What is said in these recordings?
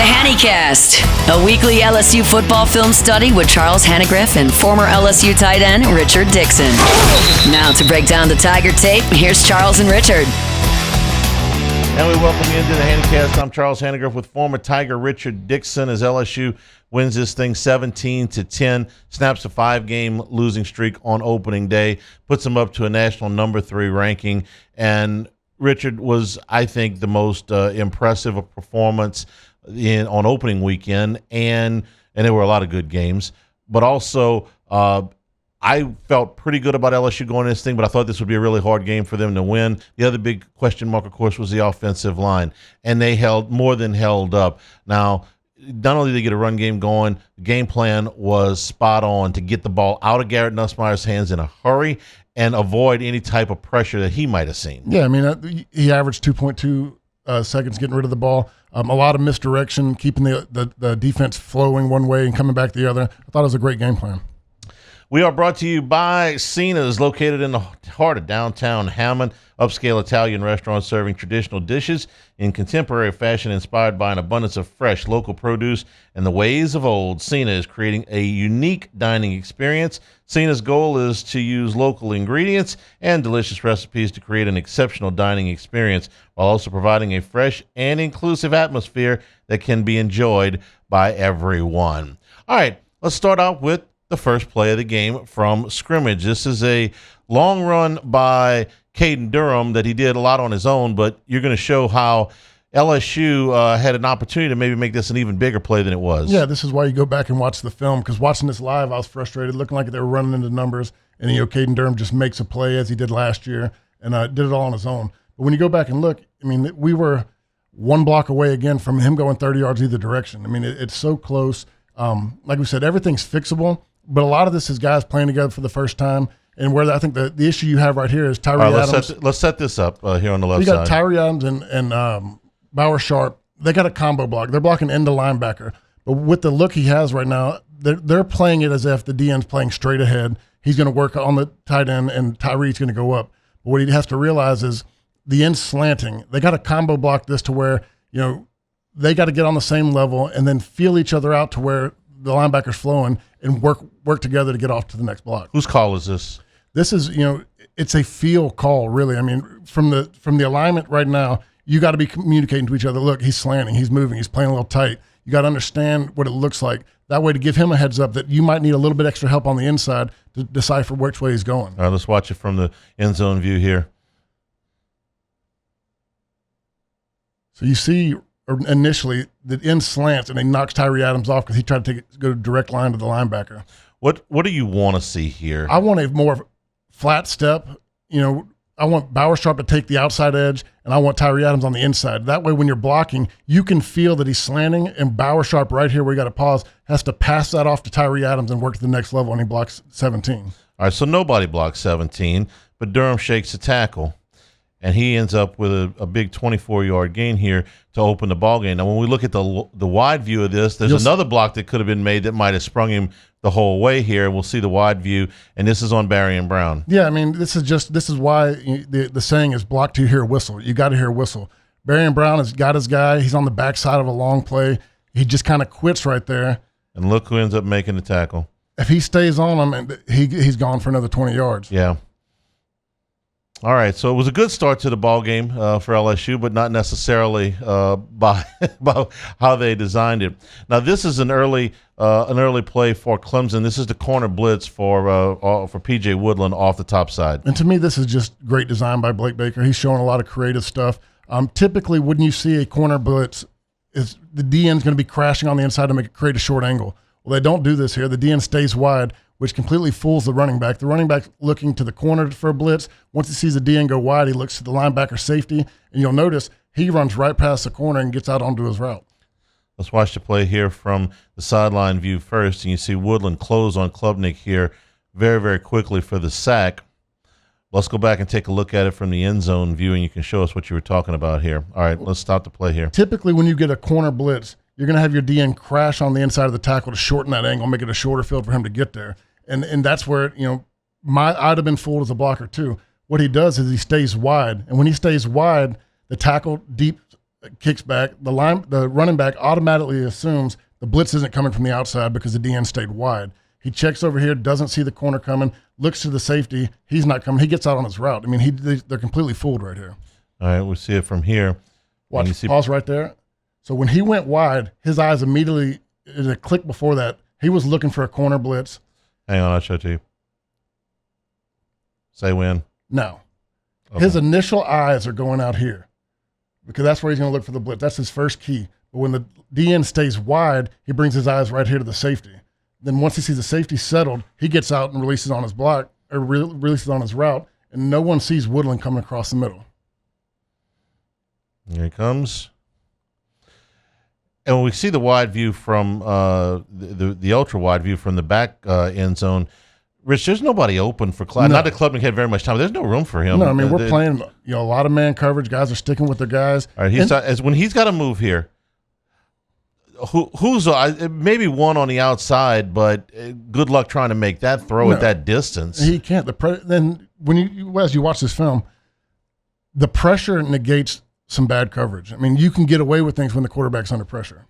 Hannycast, a weekly LSU football film study with Charles Hanagriff and former LSU tight end Richard Dickson. Now to break down the Tiger tape, here's Charles and Richard. And we welcome you into the Hannycast. I'm Charles Hanagriff with former Tiger Richard Dickson as LSU wins this thing 17-10, snaps a 5-game losing streak on opening day, puts them up to a national number 3 ranking. And Richard was, I think, the most impressive performance on opening weekend, and there were a lot of good games. But also, I felt pretty good about LSU going this thing, but I thought this would be a really hard game for them to win. The other big question mark, of course, was the offensive line, and they more than held up. Now, not only did they get a run game going, the game plan was spot on to get the ball out of Garrett Nussmeier's hands in a hurry and avoid any type of pressure that he might have seen. Yeah, I mean, he averaged 2.2 seconds getting rid of the ball. A lot of misdirection, keeping the defense flowing one way and coming back the other. I thought it was a great game plan. We are brought to you by Cena's, located in the heart of downtown Hammond, upscale Italian restaurant serving traditional dishes in contemporary fashion inspired by an abundance of fresh local produce and the ways of old. Cena is creating a unique dining experience. Cena's goal is to use local ingredients and delicious recipes to create an exceptional dining experience while also providing a fresh and inclusive atmosphere that can be enjoyed by everyone. All right, let's start out with the first play of the game from scrimmage. This is a long run by Caden Durham that he did a lot on his own, but you're going to show how LSU had an opportunity to maybe make this an even bigger play than it was. Yeah, this is why you go back and watch the film, because watching this live, I was frustrated, looking like they were running into numbers, and Caden Durham just makes a play as he did last year, and did it all on his own. But when you go back and look, I mean, we were one block away again from him going 30 yards either direction. I mean, it's so close. Like we said, everything's fixable. But a lot of this is guys playing together for the first time, and where I think the issue you have right here is Tyree Adams. Let's set this up here on the left side. You got Tyree Adams and Bauer Sharp. They got a combo block. They're blocking end to linebacker. But with the look he has right now, they're playing it as if the DN's playing straight ahead. He's going to work on the tight end, and Tyree's going to go up. But what he has to realize is the end's slanting. They got to combo block this to where they got to get on the same level and then feel each other out to where the linebacker's flowing and work together to get off to the next block. Whose call is this? This is, it's a feel call, really. I mean, from the alignment right now, you got to be communicating to each other. Look, he's slanting, he's moving, he's playing a little tight. You got to understand what it looks like. That way to give him a heads up that you might need a little bit extra help on the inside to decipher which way he's going. All right, let's watch it from the end zone view here. So you see initially the end slants and he knocks Tyree Adams off because he tried to go direct line to the linebacker. What do you want to see here? I want a more flat step. I want Bauer Sharp to take the outside edge, and I want Tyree Adams on the inside. That way when you're blocking, you can feel that he's slanting, and Bauer Sharp right here where you got to pause has to pass that off to Tyree Adams and work to the next level, and he blocks 17. All right, so nobody blocks 17, but Durham shakes a tackle. And he ends up with a big 24-yard gain here to open the ball game. Now, when we look at the wide view of this, there's another block that could have been made that might have sprung him the whole way here. We'll see the wide view, and this is on Barry and Brown. Yeah, I mean, this is why the saying is block till you hear a whistle. You got to hear a whistle. Barry and Brown has got his guy. He's on the backside of a long play. He just kind of quits right there. And look who ends up making the tackle. If he stays on him, and he's gone for another 20 yards. Yeah. All right, so it was a good start to the ball game for LSU, but not necessarily by how they designed it. Now, this is an early play for Clemson. This is the corner blitz for P.J. Woodland off the top side. And to me, this is just great design by Blake Baker. He's showing a lot of creative stuff. Typically, when you see a corner blitz, is the DN's going to be crashing on the inside to create a short angle. Well, they don't do this here. The DN stays wide, which completely fools the running back. The running back looking to the corner for a blitz. Once he sees the DN go wide, he looks to the linebacker safety, and you'll notice he runs right past the corner and gets out onto his route. Let's watch the play here from the sideline view first, and you see Woodland close on Klubnik here very, very quickly for the sack. Let's go back and take a look at it from the end zone view, and you can show us what you were talking about here. All right, let's stop the play here. Typically, when you get a corner blitz, you're going to have your DN crash on the inside of the tackle to shorten that angle, make it a shorter field for him to get there. And that's where, I'd have been fooled as a blocker too. What he does is he stays wide. And when he stays wide, the tackle deep kicks back. The running back automatically assumes the blitz isn't coming from the outside because the DN stayed wide. He checks over here, doesn't see the corner coming, looks to the safety. He's not coming. He gets out on his route. I mean, they're completely fooled right here. All right, we'll see it from here. Watch, pause right there. So when he went wide, his eyes immediately, in a click before that, he was looking for a corner blitz. Hang on, I'll show it to you. Say when. No. Okay. His initial eyes are going out here because that's where he's going to look for the blitz. That's his first key. But when the DN stays wide, he brings his eyes right here to the safety. Then once he sees the safety settled, he gets out and releases on his block or releases on his route, and no one sees Woodland coming across the middle. Here he comes. And when we see the wide view from the ultra wide view from the back end zone, Rich, there's nobody open for Clyde. No. Not that Klubnik had very much time. But there's no room for him. No, I mean we're playing a lot of man coverage. Guys are sticking with their guys. All right, when he's got to move here. Who's maybe one on the outside, but good luck trying to make that throw at that distance. He can't. Then when as you watch this film, the pressure negates some bad coverage. I mean, you can get away with things when the quarterback's under pressure.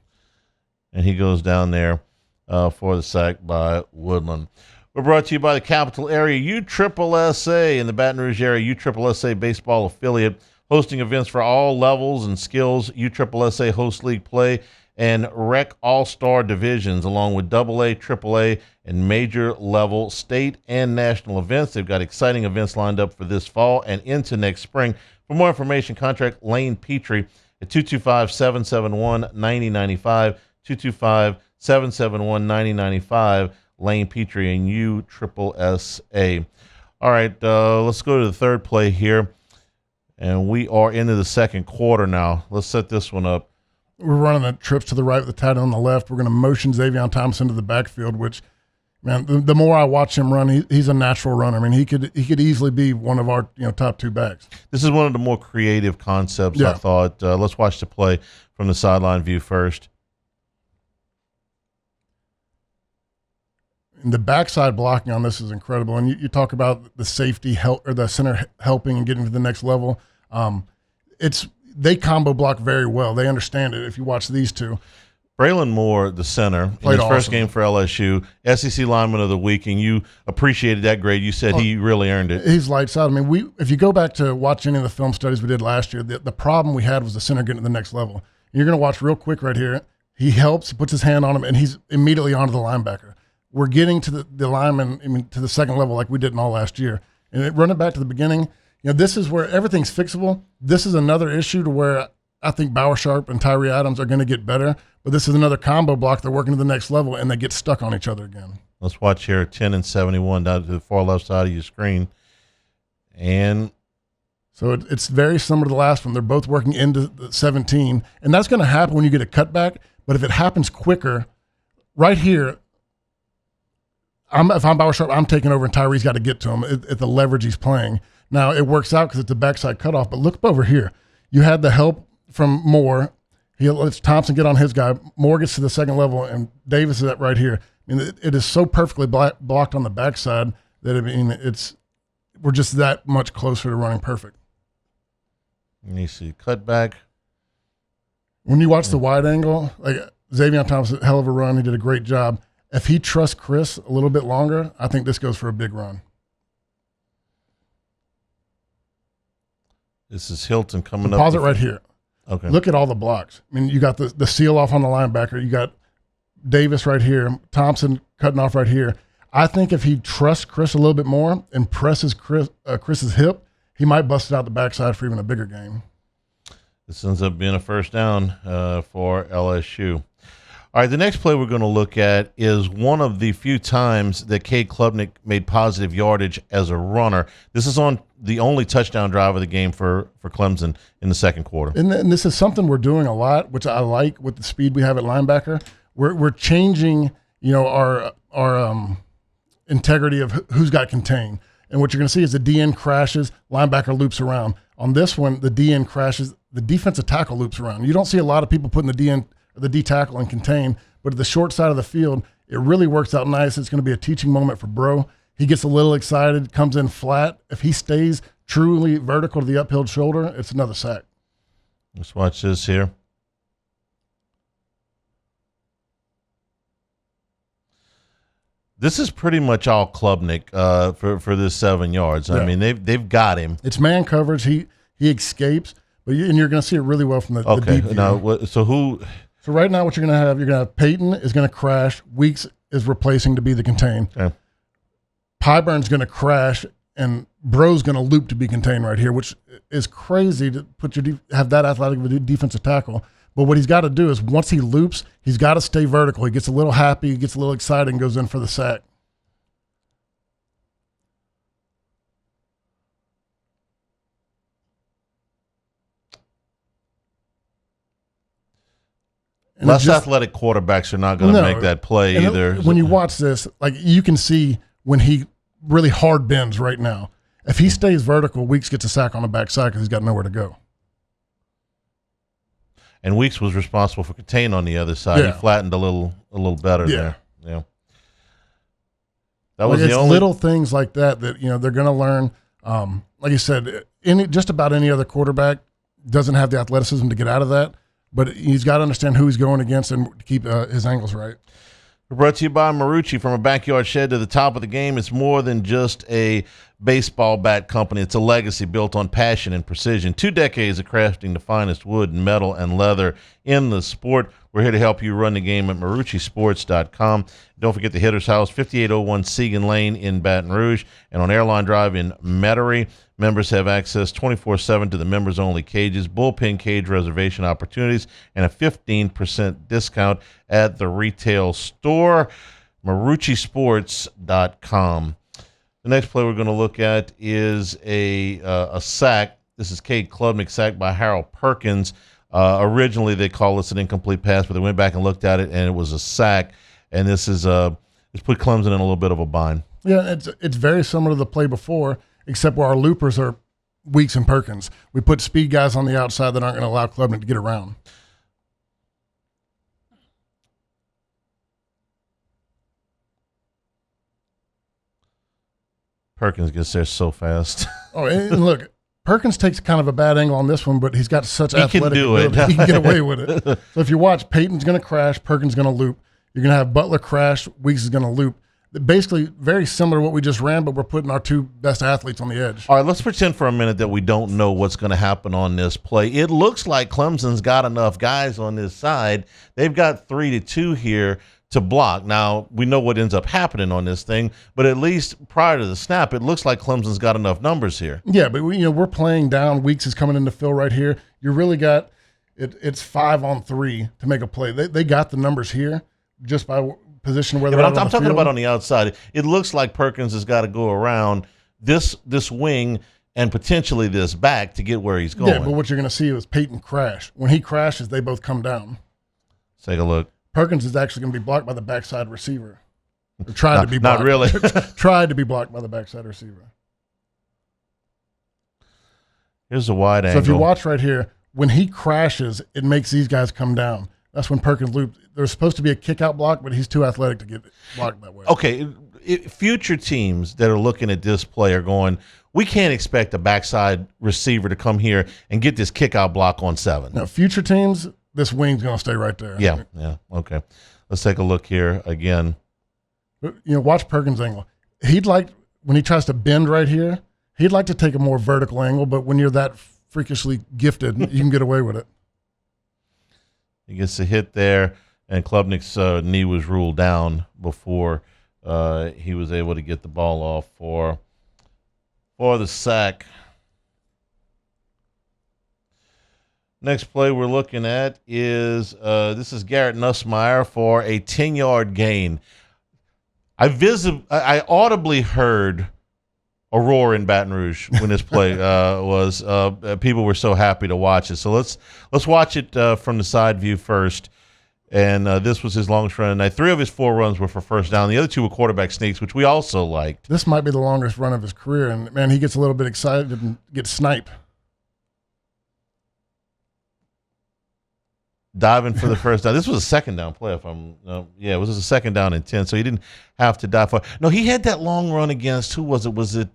And he goes down there for the sack by Woodland. We're brought to you by the Capital Area USSSA in the Baton Rouge area USSSA baseball affiliate, hosting events for all levels and skills. USSSA hosts league play and rec all-star divisions, along with AA, AAA, and major level state and national events. They've got exciting events lined up for this fall and into next spring. For more information, contact Lane Petrie at 225-771-9095, 225-771-9095, Lane Petrie and USSSA. All right, let's go to the third play here, and we are into the second quarter now. Let's set this one up. We're running a trips to the right with the tight end on the left. We're going to motion Xavier Thomas into the backfield, which, man, the more I watch him run, he's a natural runner. I mean, he could easily be one of our top two backs. This is one of the more creative concepts, I thought. Let's watch the play from the sideline view first. And the backside blocking on this is incredible. And you talk about the safety help or the center helping and getting to the next level. They combo block very well. They understand it if you watch these two. Braylon Moore, the center, in his first game for LSU, SEC Lineman of the Week, and you appreciated that grade. You said he really earned it. He's lights out. I mean, if you go back to watch any of the film studies we did last year, the problem we had was the center getting to the next level. You're going to watch real quick right here. He helps, he puts his hand on him, and he's immediately onto the linebacker. We're getting to the lineman, to the second level like we did in all last year. And running back to the beginning, this is where everything's fixable. This is another issue to where I think Bauer Sharp and Tyree Adams are going to get better, but this is another combo block. They're working to the next level, and they get stuck on each other again. Let's watch here, 10 and 71 down to the far left side of your screen. And so it's very similar to the last one. They're both working into the 17, and that's going to happen when you get a cutback, but if it happens quicker, right here, if I'm Bauer Sharp, I'm taking over, and Tyree's got to get to him at the leverage he's playing. Now, it works out because it's a backside cutoff, but look over here. You had the help from Moore. He lets Thompson get on his guy. Moore gets to the second level, and Davis is at right here. I mean, it is so perfectly blocked on the backside that, we're just that much closer to running perfect. Let me see. Cutback. When you watch the wide angle, like Xavier Thomas, hell of a run. He did a great job. If he trusts Chris a little bit longer, I think this goes for a big run. This is Hilton coming up. Pause it right here. Okay. Look at all the blocks. I mean, you got the seal off on the linebacker. You got Davis right here. Thompson cutting off right here. I think if he trusts Chris a little bit more and presses Chris's hip, he might bust it out the backside for even a bigger game. This ends up being a first down for LSU. All right, the next play we're going to look at is one of the few times that Cade Klubnik made positive yardage as a runner. This is on the only touchdown drive of the game for Clemson in the second quarter. And this is something we're doing a lot, which I like with the speed we have at linebacker. We're changing, our integrity of who's got contained. And what you're going to see is the DN crashes, linebacker loops around. On this one, the DN crashes, the defensive tackle loops around. You don't see a lot of people putting the D tackle and contain, but at the short side of the field, it really works out nice. It's going to be a teaching moment for Bro. He gets a little excited, comes in flat. If he stays truly vertical to the uphill shoulder, it's another sack. Let's watch this here. This is pretty much all Klubnik for this 7 yards. Yeah. I mean, they've got him. It's man coverage. He escapes, and you're going to see it really well from the deep view. Now, so who? So right now, what you're going to have Peyton is going to crash. Weeks is replacing to be the contain. Okay. Pyburn's going to crash, and Bro's going to loop to be contained right here, which is crazy to have that athletic of a defensive tackle. But what he's got to do is once he loops, he's got to stay vertical. He gets a little happy, he gets a little excited, and goes in for the sack. And less athletic quarterbacks are not going to make that play either. When you watch this, like you can see when he really hard bends right now. If he stays vertical, Weeks gets a sack on the backside because he's got nowhere to go. And Weeks was responsible for contain on the other side. Yeah. He flattened a little better there. Yeah. That was the only little things like that they're going to learn. Like you said, just about any other quarterback doesn't have the athleticism to get out of that, but he's got to understand who he's going against and keep his angles right. We're brought to you by Marucci. From a backyard shed to the top of the game, it's more than just a baseball bat company. It's a legacy built on passion and precision. 2 decades of crafting the finest wood and metal and leather in the sport. We're here to help you run the game at MarucciSports.com. Don't forget the Hitter's House, 5801 Segan Lane in Baton Rouge, and on Airline Drive in Metairie. Members have access 24/7 to the members-only cages, bullpen cage reservation opportunities, and a 15% discount at the retail store. MarucciSports.com. The next play we're going to look at is a sack. This is Cade Klubnik, sacked by Harold Perkins. Originally, they called this an incomplete pass, but they went back and looked at it, and it was a sack. And this is it's put Clemson in a little bit of a bind. Yeah, it's very similar to the play before, except where our loopers are Weeks and Perkins. We put speed guys on the outside that aren't going to allow Klubnik to get around. Perkins gets there so fast. Oh, and look, Perkins takes kind of a bad angle on this one, but he's got such athletic ability. He can get away with it. So if you watch, Peyton's going to crash, Perkins going to loop. You're going to have Butler crash, Weeks is going to loop. Basically, very similar to what we just ran, but we're putting our 2 best athletes on the edge. All right, let's pretend for a minute that we don't know what's going to happen on this play. It looks like Clemson's got enough guys on this side. They've got 3-2 here to block. Now, we know what ends up happening on this thing, but at least prior to the snap, it looks like Clemson's got enough numbers here. Yeah, but we're playing down. Weeks is coming into fill right here. You really got it's 5-on-3 to make a play. They got the numbers here just by position where they're but on I'm the talking field. about on the outside. It looks like Perkins has got to go around this wing and potentially this back to get where he's going. Yeah, but what you're going to see is Peyton crash. When he crashes, they both come down. Let's take a look. Perkins is actually going to be blocked by the backside receiver. Or tried to be blocked. Not really. Tried to be blocked by the backside receiver. Here's a wide angle. So if you watch right here, when he crashes, it makes these guys come down. That's when Perkins loops. There's supposed to be a kick-out block, but he's too athletic to get blocked that way. Okay, future teams that are looking at this play are going, we can't expect a backside receiver to come here and get this kick-out block on 7. Now, future teams, this wing's going to stay right there. Yeah, okay. Let's take a look here again. Watch Perkins' angle. When he tries to bend right here, he'd like to take a more vertical angle, but when you're that freakishly gifted, you can get away with it. He gets a hit there, and Klubnik's knee was ruled down before he was able to get the ball off for the sack. Next play we're looking at is this is Garrett Nussmeier for a 10-yard gain. I audibly heard a roar in Baton Rouge when this play was. People were so happy to watch it. So let's watch it from the side view first. And this was his longest run. And 3 of his 4 runs were for first down. The other 2 were quarterback sneaks, which we also liked. This might be the longest run of his career. And, man, he gets a little bit excited and gets sniped. Diving for the first down. This was a second down play. It was a second down and 10, so he didn't have to dive for. No, he had that long run against, who was it? Was it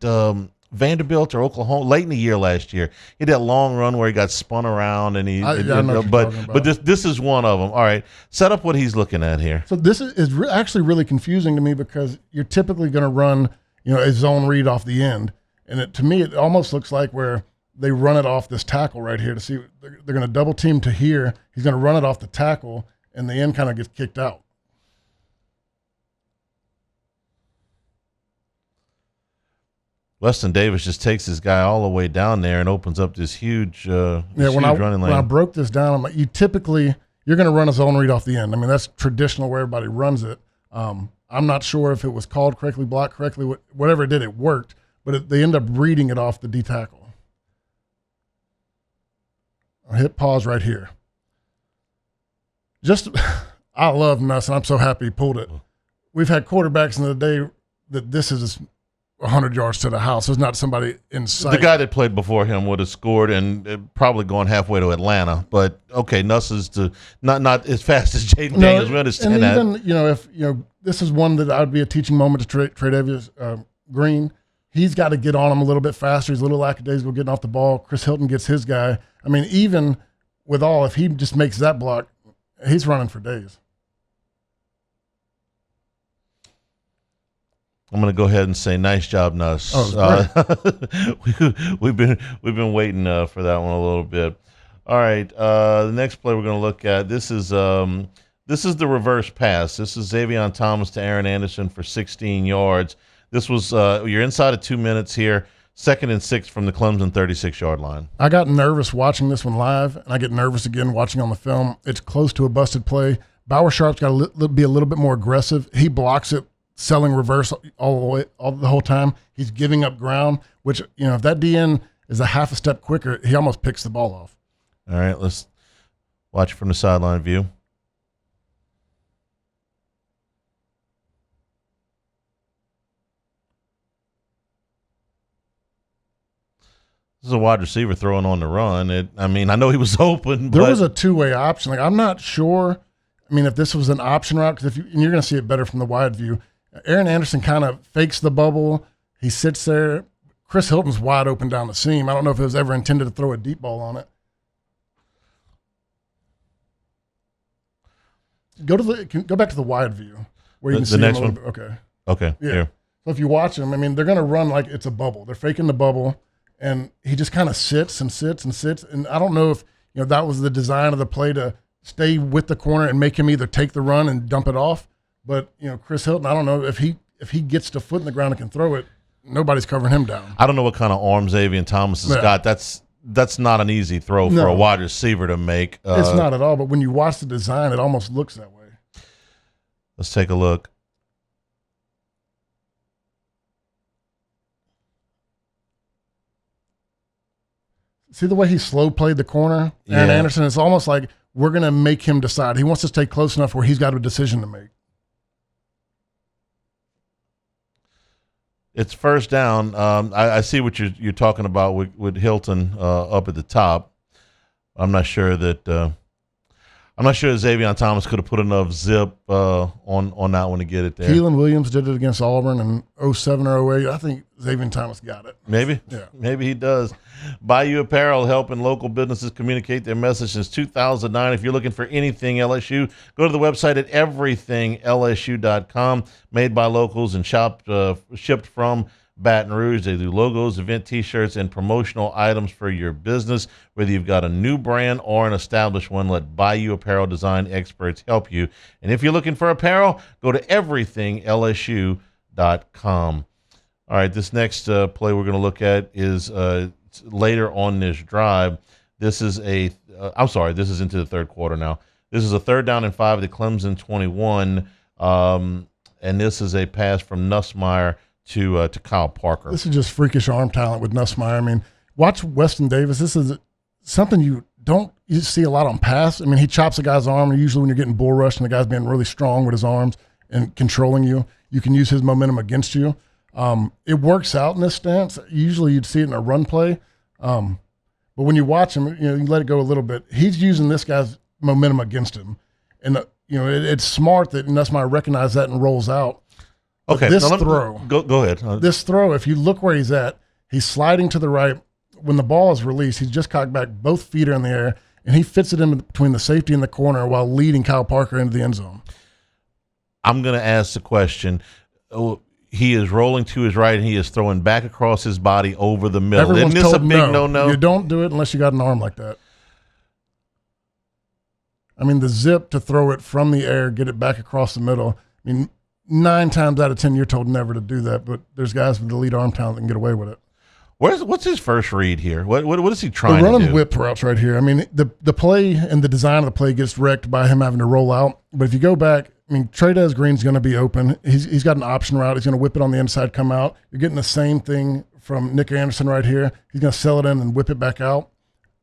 Vanderbilt or Oklahoma late in the year last year. He had that long run where he got spun around and but this is one of them. All right, set up what he's looking at here. So this is actually really confusing to me because you're typically going to run, a zone read off the end, and to me it almost looks like where they run it off this tackle right here to see they're going to double team to here. He's going to run it off the tackle, and the end kind of gets kicked out. Weston Davis just takes his guy all the way down there and opens up this huge, running lane. When I broke this down, I'm like, you're going to run a zone read off the end. I mean, that's traditional where everybody runs it. I'm not sure if it was called correctly, blocked correctly, whatever it did, it worked. But they end up reading it off the D tackle. I'll hit pause right here. I love Nuss, and I'm so happy he pulled it. We've had quarterbacks in the day that this is 100 yards to the house. There's not somebody in sight. The guy that played before him would have scored and probably gone halfway to Atlanta. But okay, Nuss is not as fast as Jaden Daniels. We understand that. And even if this is one that I'd be a teaching moment to Tre'Davious Green. He's got to get on him a little bit faster. He's a little lackadaisical getting off the ball. Chris Hilton gets his guy. I mean, even with if he just makes that block, he's running for days. I'm going to go ahead and say, nice job, Nuss. We've been waiting for that one a little bit. All right, the next play we're going to look at. This is the reverse pass. This is Xavier Thomas to Aaron Anderson for 16 yards. This was you're inside of 2 minutes here. 2nd and 6 from the Clemson 36-yard line. I got nervous watching this one live, and I get nervous again watching on the film. It's close to a busted play. Bauer Sharp's got to be a little bit more aggressive. He blocks it, selling reverse all the whole time. He's giving up ground, which, if that DN is a half a step quicker, he almost picks the ball off. All right, let's watch from the sideline view. This is a wide receiver throwing on the run. I know he was open. There was a two-way option. I'm not sure. If this was an option route, because you're going to see it better from the wide view. Aaron Anderson kind of fakes the bubble. He sits there. Chris Hilton's wide open down the seam. I don't know if it was ever intended to throw a deep ball on it. Go back to the wide view where you can see the next one. Okay. Yeah. Here. So if you watch them, they're going to run like it's a bubble. They're faking the bubble, and he just kind of sits and sits and sits. And I don't know if that was the design of the play to stay with the corner and make him either take the run and dump it off. But Chris Hilton, I don't know if he gets the foot in the ground and can throw it. Nobody's covering him down. I don't know what kind of arm Xavier Thomas has got. That's not an easy throw for a wide receiver to make. It's not at all. But when you watch the design, it almost looks that way. Let's take a look. See the way he slow played the corner, Aaron Anderson? It's almost like we're going to make him decide. He wants to stay close enough where he's got a decision to make. It's first down. I see what you're talking about with Hilton up at the top. I'm not sure that Xavier Thomas could have put enough zip on that one to get it there. Keelan Williams did it against Auburn in 07 or 08. I think Xavier Thomas got it. Maybe. Yeah. Maybe he does. Bayou Apparel, helping local businesses communicate their message since 2009. If you're looking for anything LSU, go to the website at everythinglsu.com. Made by locals and shipped from Baton Rouge. They do logos, event T-shirts, and promotional items for your business. Whether you've got a new brand or an established one, let Bayou Apparel design experts help you. And if you're looking for apparel, go to everythinglsu.com. All right, this next play we're going to look at is later on this drive. This is this is into the third quarter now. This is a 3rd down and 5 at the Clemson 21, and this is a pass from Nussmeier to Kyle Parker. This is just freakish arm talent with Nussmeier. Watch Weston Davis. This is something you see a lot on pass. He chops a guy's arm, and usually when you're getting bull rushed and the guy's being really strong with his arms and controlling you, you can use his momentum against you. It works out in this stance. Usually you'd see it in a run play. But when you watch him, you let it go a little bit. He's using this guy's momentum against him. And, it's smart that Nussmeier recognizes that and rolls out. But okay. this throw. Go ahead. This throw, if you look where he's at, He's sliding to the right. When the ball is released, he's just cocked back, both feet are in the air, and he fits it in between the safety and the corner while leading Kyle Parker into the end zone. I'm going to ask the question. He is rolling to his right, and he is throwing back across his body over the middle. Everyone's Isn't this a told big no-no? You don't do it unless you got an arm like that. I mean, the zip to throw it from the air, get it back across the middle. I mean, 9 times out of 10, you're told never to do that, but there's guys with elite arm talent that can get away with it. What's his first read here? What is he trying to do? The run and whip routes right here. I mean, the play and the design of the play gets wrecked by him having to roll out. But if you go back, I mean, Trey'Dez Green's going to be open. He's got an option route. He's going to whip it on the inside, come out. You're getting the same thing from Nick Anderson right here. He's going to sell it in and whip it back out.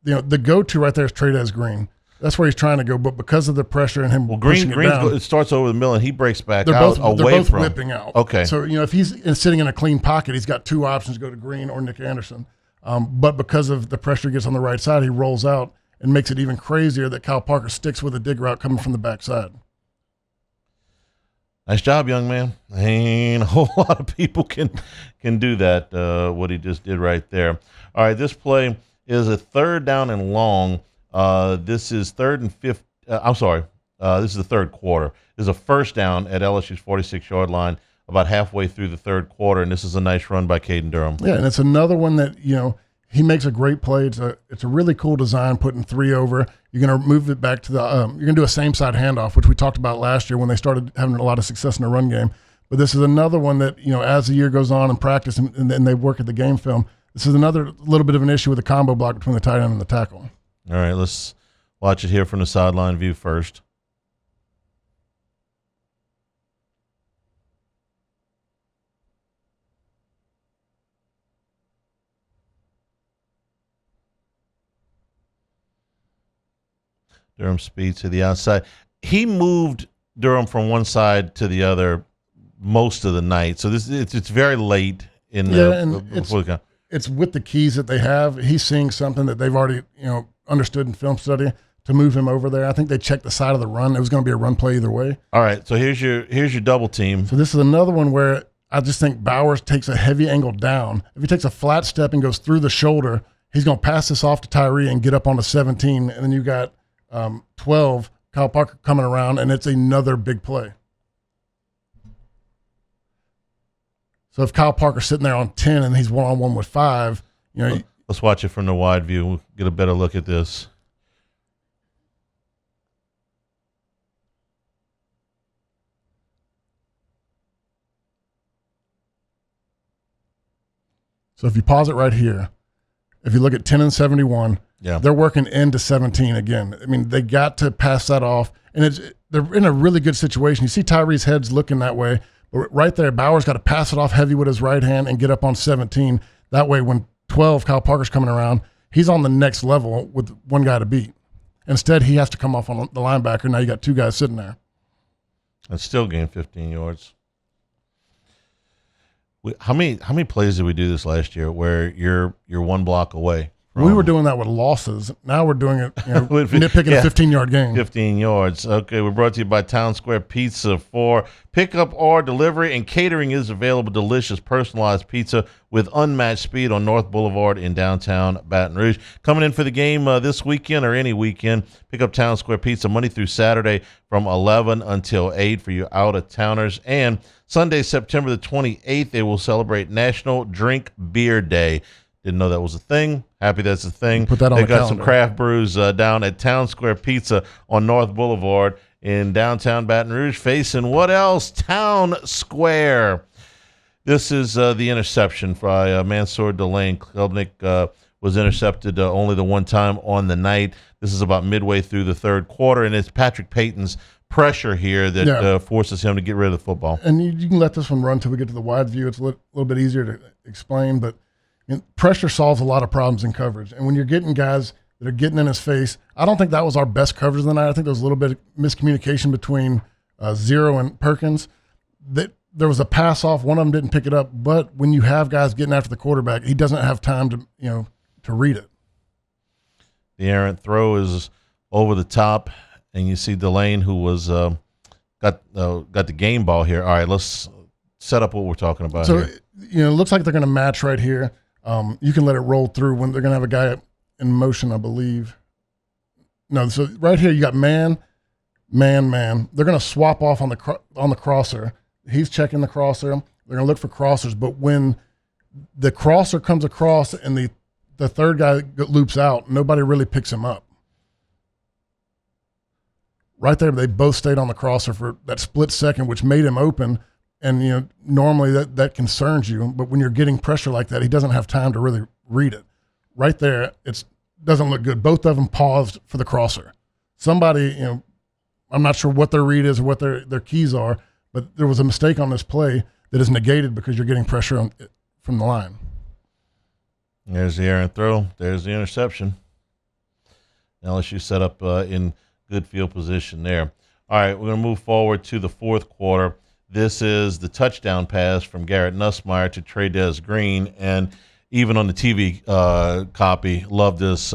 You know, the go-to right there is Trey'Dez Green. That's where he's trying to go, but because of the pressure and him pushing it down, it starts over the middle and he breaks back they're out both, away they're both from whipping out. Okay. So, you know, if he's sitting in a clean pocket, he's got 2 options to go to Green or Nick Anderson. But because of the pressure he gets on the right side, he rolls out and makes it even crazier that Kyle Parker sticks with a dig route coming from the backside. Nice job, young man. Ain't a whole lot of people can do that, what he just did right there. All right, this play is a 3rd down and long. This is 3rd and 5th. This is the 3rd quarter. This is a 1st down at LSU's 46-yard line about halfway through the 3rd quarter, and this is a nice run by Caden Durham. Yeah, and it's another one that, you know, he makes a great play. It's a really cool design, putting 3 over. You're going to move it back to the you're going to do a same-side handoff, which we talked about last year when they started having a lot of success in the run game. But this is another one that, you know, as the year goes on in practice and they work at the game film, this is another little bit of an issue with the combo block between the tight end and the tackle. All right, let's watch it here from the sideline view first. Durham speed to the outside. He moved Durham from one side to the other most of the night. So it's very late in the it's with the keys that they have. He's seeing something that they've already, you know, understood in film study to move him over there. I think they checked the side of the run. It was going to be a run play either way. All right, so here's your double team. So this is another one where I just think Bowers takes a heavy angle down. If he takes a flat step and goes through the shoulder, he's going to pass this off to Tyree and get up onto 17, and then you got 12, Kyle Parker coming around, and it's another big play. So if Kyle Parker's sitting there on 10 and he's one-on-one with 5, you know. Let's watch it from the wide view. We'll get a better look at this. So if you pause it right here, if you look at 10 and 71, yeah, they're working into 17 again. I mean, they got to pass that off, and they're in a really good situation. You see Tyree's head's looking that way, but right there, Bowers got to pass it off heavy with his right hand and get up on 17. That way, when 12, Kyle Parker's coming around, he's on the next level with one guy to beat. Instead, he has to come off on the linebacker. Now you got 2 guys sitting there. And still gain 15 yards. How many plays did we do this last year where you're 1 block away? We were doing that with losses. Now we're doing it, you know, nitpicking a 15-yard game. 15 yards. Okay, we're brought to you by Town Square Pizza for pickup or delivery, and catering is available. Delicious, personalized pizza with unmatched speed on North Boulevard in downtown Baton Rouge. Coming in for the game this weekend or any weekend, pick up Town Square Pizza Monday through Saturday from 11 until 8 for you out-of-towners. And Sunday, September the 28th, they will celebrate National Drink Beer Day. Didn't know that was a thing. Happy that's a thing. Put that on They the got calendar. some craft brews down at Town Square Pizza on North Boulevard in downtown Baton Rouge. Facing what else? Town Square. This is the interception by Mansour Delane. Klebnik was intercepted only the one time on the night. This is about midway through the 3rd quarter, and it's Patrick Payton's pressure here that forces him to get rid of the football. And you can let this one run until we get to the wide view. It's a little bit easier to explain, but pressure solves a lot of problems in coverage. And when you're getting guys that are getting in his face, I don't think that was our best coverage of the night. I think there was a little bit of miscommunication between Zero and Perkins. There was a pass off. One of them didn't pick it up. But when you have guys getting after the quarterback, he doesn't have time to read it. The errant throw is over the top, and you see Delane, who was got the game ball here. All right, let's set up what we're talking about So, here. it looks like they're going to match right here. You can let it roll through when they're going to have a guy in motion, I believe. No, so right here you got man. They're going to swap off on the crosser. He's checking the crosser. They're going to look for crossers, but when the crosser comes across and the third guy loops out, nobody really picks him up. Right there, they both stayed on the crosser for that split second, which made him open. And normally that concerns you, but when you're getting pressure like that, he doesn't have time to really read it. Right there, it doesn't look good. Both of them paused for the crosser. Somebody, I'm not sure what their read is or what their keys are, but there was a mistake on this play that is negated because you're getting pressure from the line. There's the errant throw. There's the interception. LSU set up in good field position there. All right, we're going to move forward to the fourth quarter. This is the touchdown pass from Garrett Nussmeier to Trey'Dez Green, and even on the TV copy, love this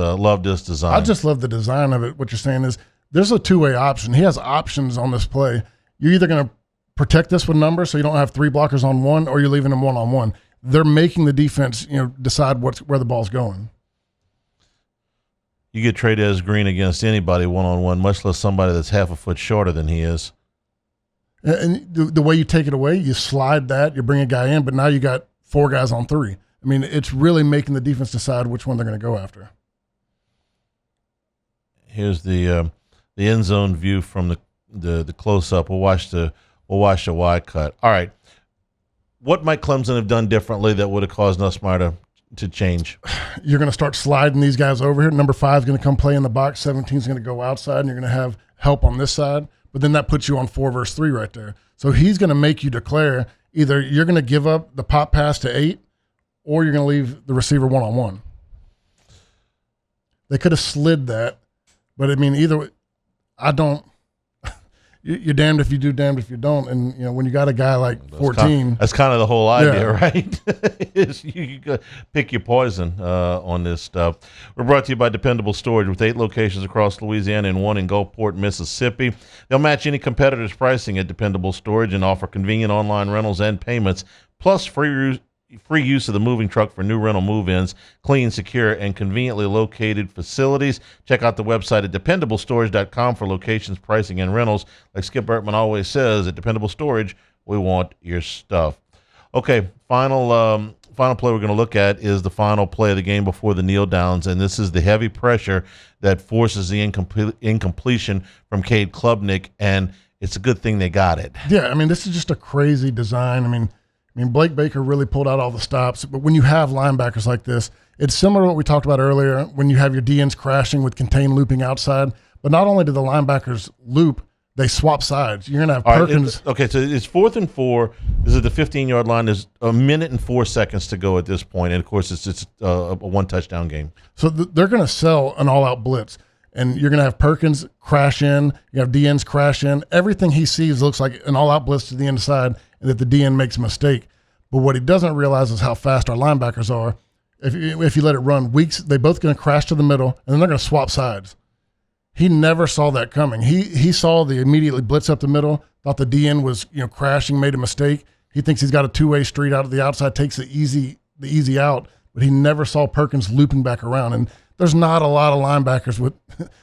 design. I just love the design of it. What you're saying is there's a two-way option. He has options on this play. You're either going to protect this with numbers so you don't have three blockers on one, or you're leaving them one-on-one. They're making the defense, decide where the ball's going. You get Trey'Dez Green against anybody one-on-one, much less somebody that's half a foot shorter than he is. And the way you take it away, you slide that, you bring a guy in, but now you got four guys on three. I mean, it's really making the defense decide which one they're going to go after. Here's the end zone view from the close-up. We'll watch the wide cut. All right. What might Clemson have done differently that would have caused Nussmeier to change? You're going to start sliding these guys over here. Number 5 is going to come play in the box. 17 is going to go outside, and you're going to have help on this side. But then that puts you on 4 versus 3 right there. So he's going to make you declare either you're going to give up the pop pass to 8 or you're going to leave the receiver one-on-one. They could have slid that. But, I mean, either way, I don't – you're damned if you do, damned if you don't. And, when you got a guy like 14 – That's kind of the whole idea, right? Is you pick your poison on this stuff. We're brought to you by Dependable Storage with 8 locations across Louisiana and 1 in Gulfport, Mississippi. They'll match any competitor's pricing at Dependable Storage and offer convenient online rentals and payments, plus free use of the moving truck for new rental move-ins, clean, secure, and conveniently located facilities. Check out the website at dependablestorage.com for locations, pricing, and rentals. Like Skip Bertman always says, at Dependable Storage, we want your stuff. Okay, final play we're going to look at is the final play of the game before the kneel downs, and this is the heavy pressure that forces the incompletion from Cade Klubnik, and it's a good thing they got it. Yeah, I mean, this is just a crazy design. I mean, Blake Baker really pulled out all the stops, but when you have linebackers like this, it's similar to what we talked about earlier when you have your DNs crashing with contain looping outside. But not only do the linebackers loop, they swap sides. You're going to have Perkins. So it's 4th and 4. This is the 15-yard line. There's a minute and 4 seconds to go at this point, and of course, it's a one-touchdown game. So they're going to sell an all-out blitz, and you're going to have Perkins crash in. You have DNs crash in. Everything he sees looks like an all-out blitz to the inside, and that the DN makes a mistake. But what he doesn't realize is how fast our linebackers are. If you let it run, they both going to crash to the middle, and then they're going to swap sides. He never saw that coming. He saw the immediately blitz up the middle, thought the DN was crashing, made a mistake. He thinks he's got a two-way street out of the outside, takes the easy out, but he never saw Perkins looping back around. And there's not a lot of linebackers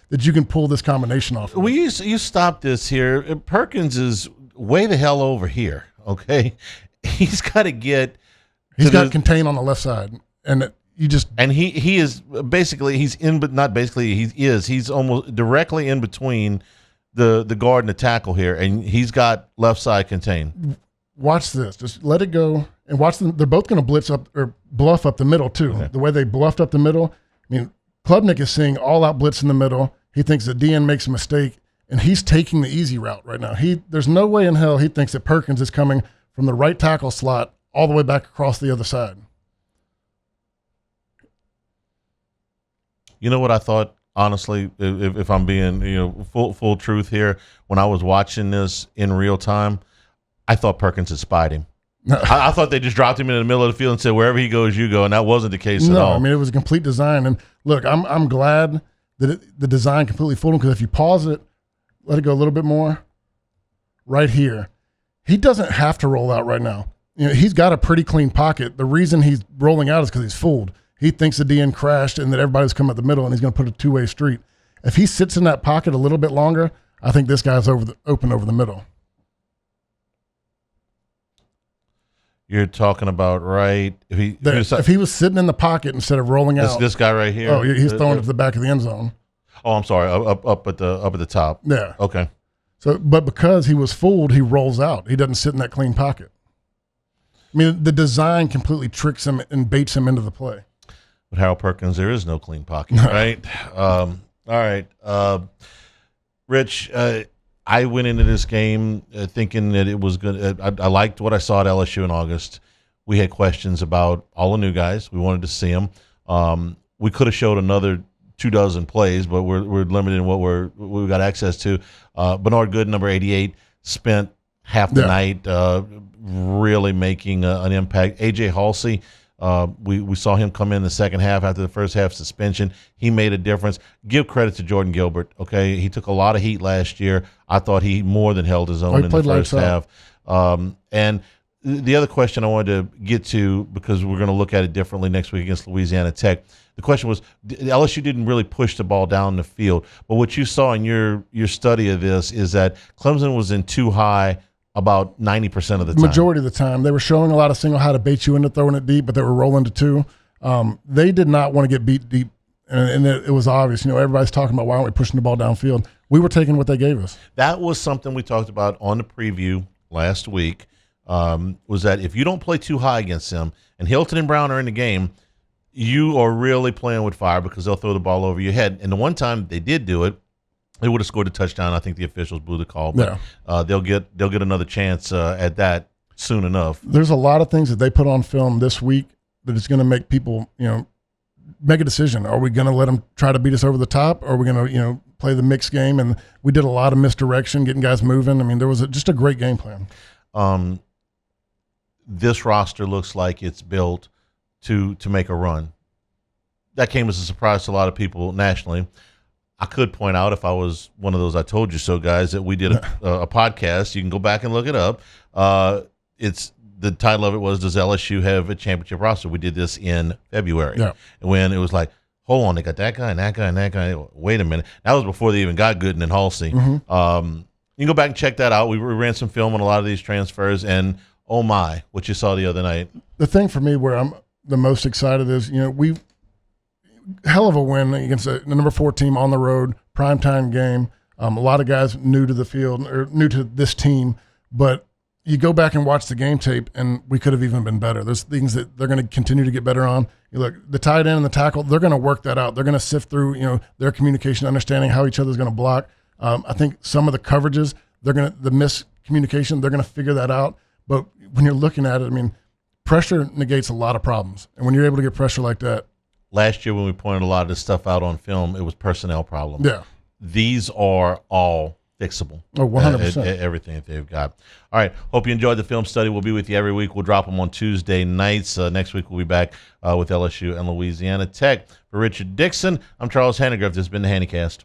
that you can pull this combination off. Well, you stop this here. Perkins is way the hell over here, okay? He's got to get. He's got contain on the left side, and he is basically he's almost directly in between the guard and the tackle here, and he's got left side contain. Watch this. Just let it go and watch them. They're both going to blitz up or bluff up the middle too. Okay. The way they bluffed up the middle. I mean, Klubnik is seeing all out blitz in the middle. He thinks the DN makes a mistake, and he's taking the easy route right now. There's no way in hell he thinks that Perkins is coming from the right tackle slot all the way back across the other side. You know what I thought, honestly, if I'm being full truth here, when I was watching this in real time, I thought Perkins had spied him. I thought they just dropped him in the middle of the field and said, wherever he goes, you go, and that wasn't the case at all. No, I mean, it was a complete design. And look, I'm glad that the design completely fooled him, because if you pause it, let it go a little bit more, right here, he doesn't have to roll out right now. he's got a pretty clean pocket. The reason he's rolling out is because he's fooled. He thinks the DN crashed and that everybody's coming up the middle and he's going to put a two-way street. If he sits in that pocket a little bit longer, I think this guy's open over the middle. You're talking about if he was sitting in the pocket instead of rolling out. This guy right here. Oh, he's throwing it to the back of the end zone. Oh, I'm sorry. Up at the top. Yeah. Okay. So, but because he was fooled, he rolls out. He doesn't sit in that clean pocket. I mean, the design completely tricks him and baits him into the play. With Harold Perkins, there is no clean pocket, right? All right. Rich, I went into this game thinking that it was good. I liked what I saw at LSU in August. We had questions about all the new guys. We wanted to see them. We could have showed another 24 plays, but we're limited in what we got access to. Bernard Good, number 88, spent half the night really making an impact. AJ Halsey, we saw him come in the second half after the first half suspension. He made a difference. Give credit to Jordan Gilbert. Okay, he took a lot of heat last year. I thought he more than held his own in the first half. And the other question I wanted to get to, because we're going to look at it differently next week against Louisiana Tech, the question was, LSU didn't really push the ball down the field. But what you saw in your study of this is that Clemson was in too high about 90% of the time. Majority of the time. They were showing a lot of single how to bait you into throwing it deep, but they were rolling to two. They did not want to get beat deep, and it was obvious. Everybody's talking about, why aren't we pushing the ball downfield? We were taking what they gave us. That was something we talked about on the preview last week, was that if you don't play too high against them, and Hilton and Brown are in the game, you are really playing with fire because they'll throw the ball over your head. And the one time they did do it, they would have scored a touchdown. I think the officials blew the call, but they'll get another chance at that soon enough. There's a lot of things that they put on film this week that is going to make people, make a decision. Are we going to let them try to beat us over the top? Or are we going to, play the mixed game? And we did a lot of misdirection, getting guys moving. I mean, there was just a great game plan. This roster looks like it's built to make a run. That came as a surprise to a lot of people nationally. I could point out, if I was one of those I told you so guys, that we did a podcast. You can go back and look it up. The title of it was, Does LSU Have a Championship Roster? We did this in February. Yeah. When it was like, hold on, they got that guy and that guy and that guy. Wait a minute. That was before they even got Gooden and Halsey. Mm-hmm. You can go back and check that out. We ran some film on a lot of these transfers, and oh my, what you saw the other night. The thing for me where I'm the most excited is, we hell of a win against the number 4 team on the road, primetime game. A lot of guys new to the field or new to this team, but you go back and watch the game tape, and we could have even been better. There's things that they're going to continue to get better on. You look, the tight end and the tackle, they're going to work that out. They're going to sift through, their communication, understanding how each other's going to block. I think some of the coverages, the miscommunication, they're going to figure that out. But when you're looking at it, pressure negates a lot of problems. And when you're able to get pressure like that. Last year when we pointed a lot of this stuff out on film, it was personnel problems. Yeah. These are all fixable. Oh, 100%. Everything that they've got. All right. Hope you enjoyed the film study. We'll be with you every week. We'll drop them on Tuesday nights. Next week we'll be back with LSU and Louisiana Tech. For Richard Dickson, I'm Charles Hanagriff. This has been the Hannycast.